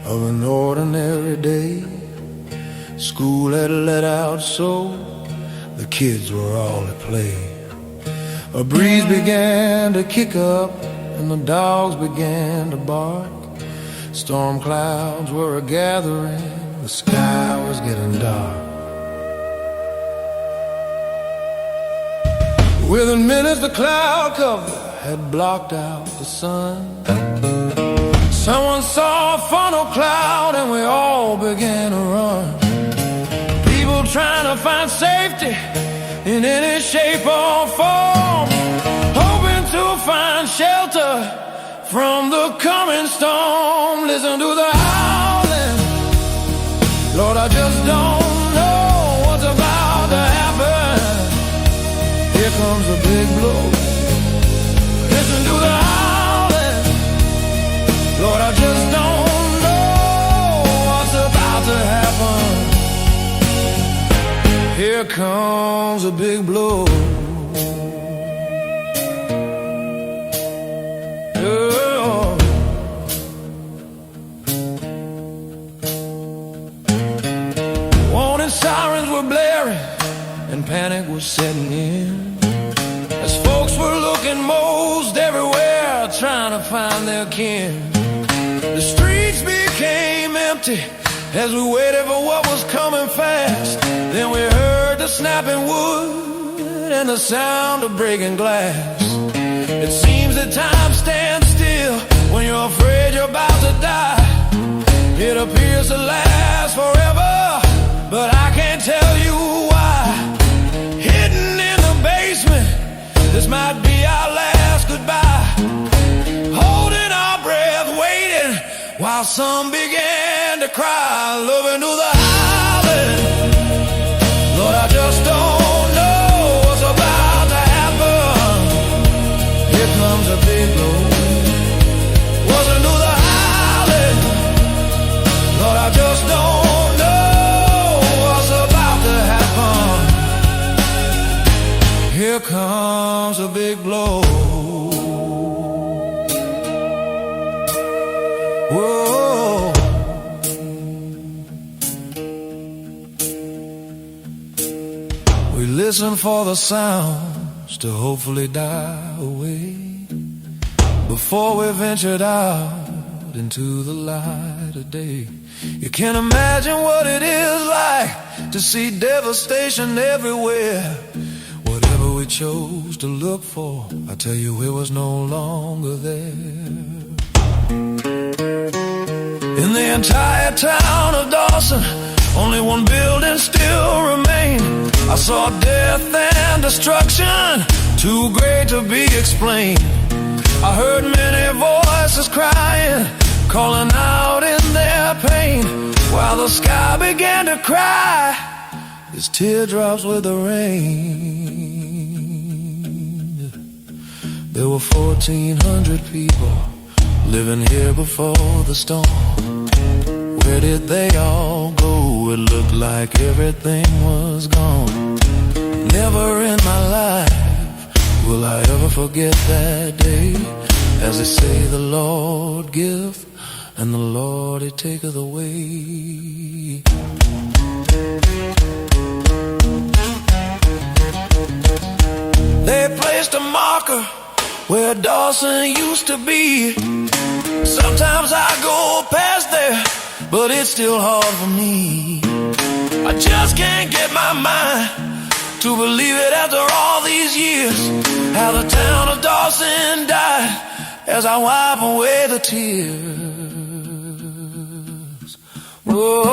of an ordinary day. School had let out, so the kids were all at play. A breeze began to kick up and the dogs began to bark. Storm clouds were gathering, the sky was getting dark. Within minutes the cloud cover had blocked out the sun. Someone saw a funnel cloud and we all began to run. People trying to find safety in any shape or form, hoping to find shelter from the coming storm. Listen to the howling, Lord, I just don't know what's about to happen. Here comes a big blow. Listen to the howling, Lord, I just don't know what's about to happen. Here comes a big blow. Oh. Warning sirens were blaring and panic was setting in, as folks were looking most everywhere, trying to find their kin. The streets became empty as we waited for what was coming fast. Then we heard the snapping wood and the sound of breaking glass. It seems that time stands still when you're afraid you're about to die. It appears to last forever, but I can't tell you why. Hidden in the basement, this might be our last goodbye. Holding our breath, waiting while some began to cry. Looking to the howling, Lord, I just don't know what's about to happen. Here comes a big blow. Listen to the howling, Lord, I just don't know what's about to happen. Here comes a big blow. Whoa. We listen for the sounds to hopefully die away before we ventured out into the light of day. You can't imagine what it is like to see devastation everywhere. Whatever we chose to look for, I tell you, it was no longer there. In the entire town of Dawson, only one building still remained. I saw death and destruction, too great to be explained. I heard many voices crying, calling out in their pain, while the sky began to cry as teardrops with the rain. There were 1,400 people living here before the storm. Where did they all go? It looked like everything was gone. Never in my life will I ever forget that day. As they say, the Lord giveth and the Lord He taketh away. They placed a marker where Dawson used to be. Sometimes I go past there, but it's still hard for me. I just can't get my mind to believe it after all these years, how the town of Dawson died as I wipe away the tears. Whoa.